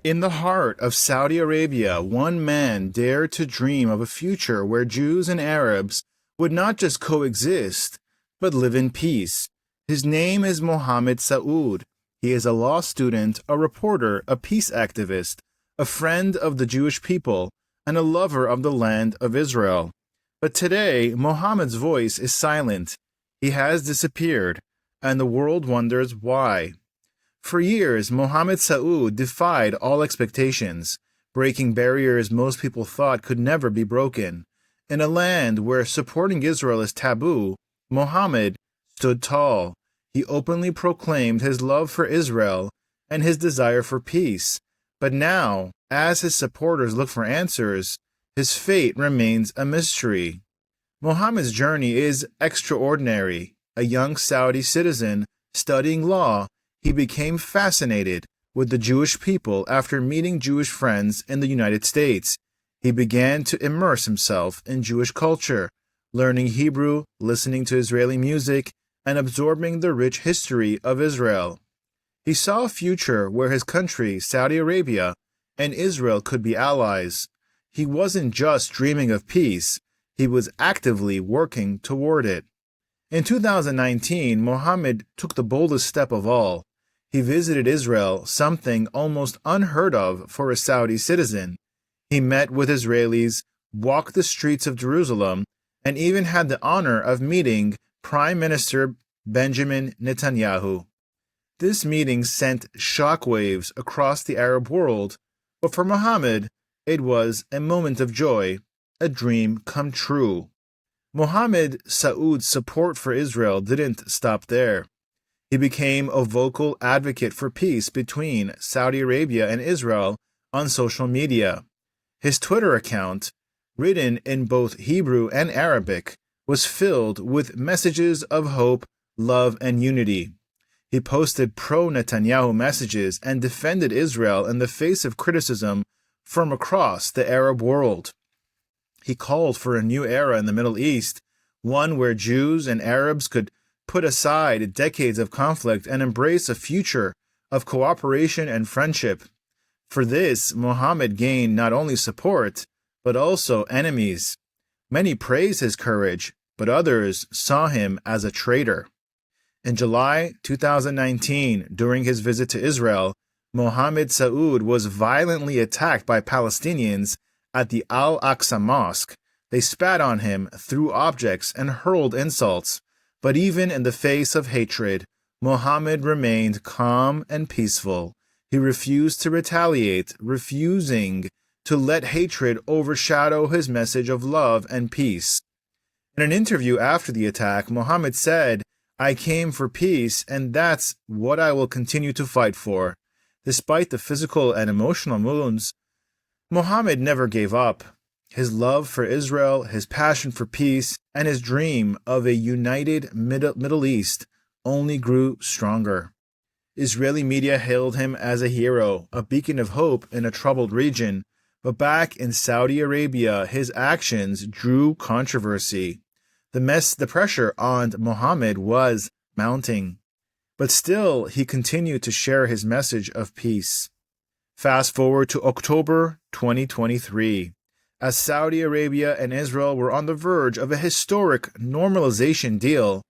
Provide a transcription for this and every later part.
In the heart of Saudi Arabia, one man dared to dream of a future where Jews and Arabs would not just coexist, but live in peace. His name is Mohammed Saud. He is a law student, a reporter, a peace activist, a friend of the Jewish people, and a lover of the land of Israel. But today, Mohammed's voice is silent. He has disappeared, and the world wonders why. For years, Mohammed Saud defied all expectations, breaking barriers most people thought could never be broken. In a land where supporting Israel is taboo, Mohammed stood tall. He openly proclaimed his love for Israel and his desire for peace. But now, as his supporters look for answers, his fate remains a mystery. Mohammed's journey is extraordinary. A young Saudi citizen studying law, he became fascinated with the Jewish people after meeting Jewish friends in the United States. He began to immerse himself in Jewish culture, learning Hebrew, listening to Israeli music, and absorbing the rich history of Israel. He saw a future where his country, Saudi Arabia, and Israel could be allies. He wasn't just dreaming of peace, he was actively working toward it. In 2019, Mohammed took the boldest step of all. He visited Israel, something almost unheard of for a Saudi citizen. He met with Israelis, walked the streets of Jerusalem, and even had the honor of meeting Prime Minister Benjamin Netanyahu. This meeting sent shockwaves across the Arab world, but for Mohammed, it was a moment of joy, a dream come true. Mohammed Saud's support for Israel didn't stop there. He became a vocal advocate for peace between Saudi Arabia and Israel on social media. His Twitter account, written in both Hebrew and Arabic, was filled with messages of hope, love, and unity. He posted pro-Netanyahu messages and defended Israel in the face of criticism from across the Arab world. He called for a new era in the Middle East, one where Jews and Arabs could put aside decades of conflict and embrace a future of cooperation and friendship. For this, Mohammed gained not only support, but also enemies. Many praised his courage, but others saw him as a traitor. In July 2019, during his visit to Israel, Mohammed Saud was violently attacked by Palestinians at the Al-Aqsa Mosque. They spat on him, threw objects, and hurled insults. But even in the face of hatred, Mohammed remained calm and peaceful. He refused to retaliate, refusing to let hatred overshadow his message of love and peace. In an interview after the attack, Mohammed said, "I came for peace, and that's what I will continue to fight for." Despite the physical and emotional wounds, Mohammed never gave up. His love for Israel, his passion for peace, and his dream of a united Middle East only grew stronger. Israeli media hailed him as a hero, a beacon of hope in a troubled region. But back in Saudi Arabia, his actions drew controversy. The pressure on Mohammed was mounting. But still, he continued to share his message of peace. Fast forward to October 2023. As Saudi Arabia and Israel were on the verge of a historic normalization deal,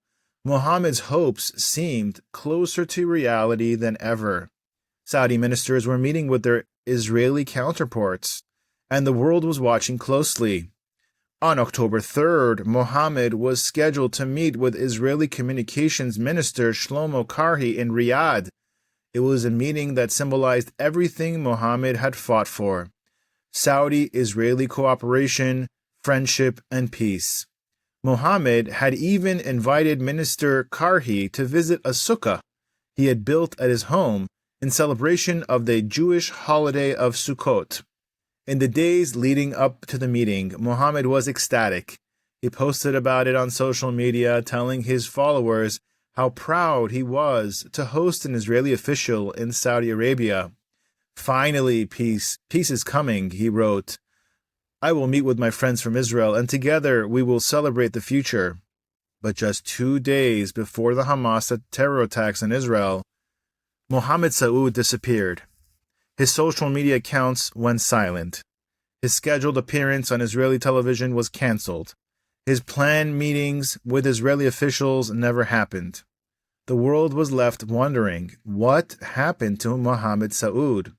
Mohammed's hopes seemed closer to reality than ever. Saudi ministers were meeting with their Israeli counterparts, and the world was watching closely. On October 3rd, Mohammed was scheduled to meet with Israeli Communications Minister Shlomo Karhi in Riyadh. It was a meeting that symbolized everything Mohammed had fought for: Saudi-Israeli cooperation, friendship, and peace. Mohammed had even invited Minister Karhi to visit a sukkah he had built at his home in celebration of the Jewish holiday of Sukkot. In the days leading up to the meeting, Mohammed was ecstatic. He posted about it on social media, telling his followers how proud he was to host an Israeli official in Saudi Arabia. "Finally, peace is coming," he wrote. "I will meet with my friends from Israel, and together we will celebrate the future." But just 2 days before the Hamas terror attacks in Israel, Mohammed Saud disappeared. His social media accounts went silent. His scheduled appearance on Israeli television was cancelled. His planned meetings with Israeli officials never happened. The world was left wondering what happened to Mohammed Saud.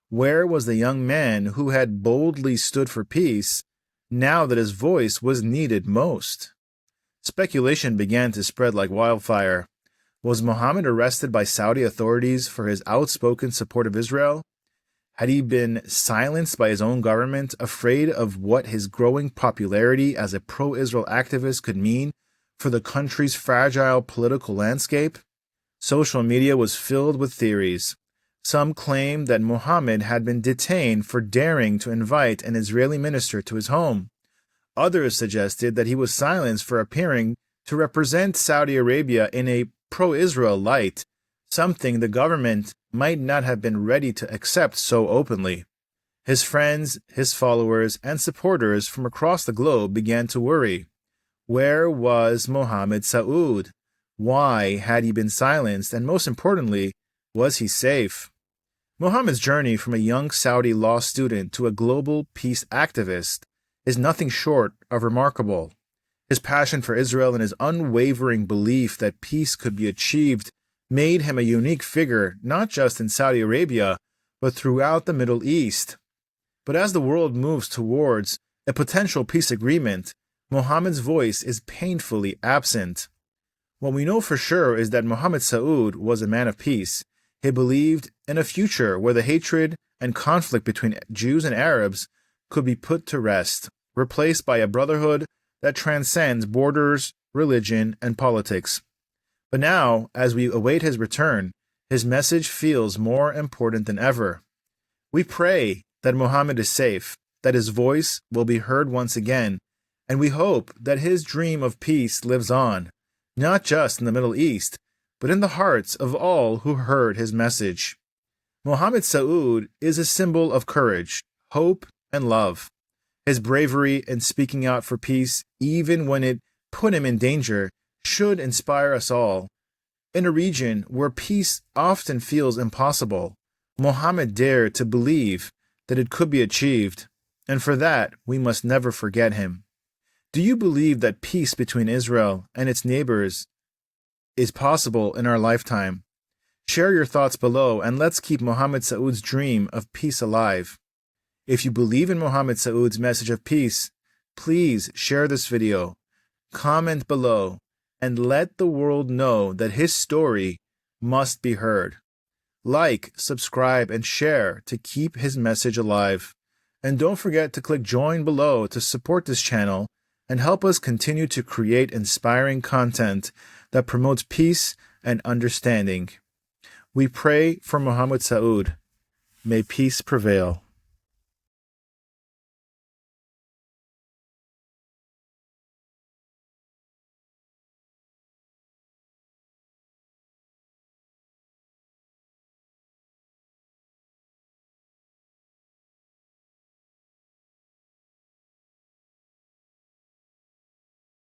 Where was the young man who had boldly stood for peace now that his voice was needed most? Speculation began to spread like wildfire. Was Mohammed arrested by Saudi authorities for his outspoken support of Israel? Had he been silenced by his own government, afraid of what his growing popularity as a pro-Israel activist could mean for the country's fragile political landscape? Social media was filled with theories. Some claimed that Mohammed had been detained for daring to invite an Israeli minister to his home. Others suggested that he was silenced for appearing to represent Saudi Arabia in a pro-Israel light, something the government might not have been ready to accept so openly. His friends, his followers, and supporters from across the globe began to worry. Where was Mohammed Saud? Why had he been silenced? And most importantly, was he safe? Mohammed's journey from a young Saudi law student to a global peace activist is nothing short of remarkable. His passion for Israel and his unwavering belief that peace could be achieved made him a unique figure not just in Saudi Arabia, but throughout the Middle East. But as the world moves towards a potential peace agreement, Mohammed's voice is painfully absent. What we know for sure is that Mohammed Saud was a man of peace. He believed in a future where the hatred and conflict between Jews and Arabs could be put to rest, replaced by a brotherhood that transcends borders, religion, and politics. But now, as we await his return, his message feels more important than ever. We pray that Mohammed is safe, that his voice will be heard once again, and we hope that his dream of peace lives on, not just in the Middle East, but in the hearts of all who heard his message. Mohammed Saud is a symbol of courage, hope, and love. His bravery in speaking out for peace, even when it put him in danger, should inspire us all. In a region where peace often feels impossible, Mohammed dared to believe that it could be achieved, and for that we must never forget him. Do you believe that peace between Israel and its neighbors is possible in our lifetime? Share your thoughts below, and let's keep Mohammed Saud's dream of peace alive. If you believe in Mohammed Saud's message of peace, please share this video, comment below, and let the world know that his story must be heard. Like, subscribe, and share to keep his message alive. And don't forget to click join below to support this channel and help us continue to create inspiring content that promotes peace and understanding. We pray for Mohammed Saud. May peace prevail.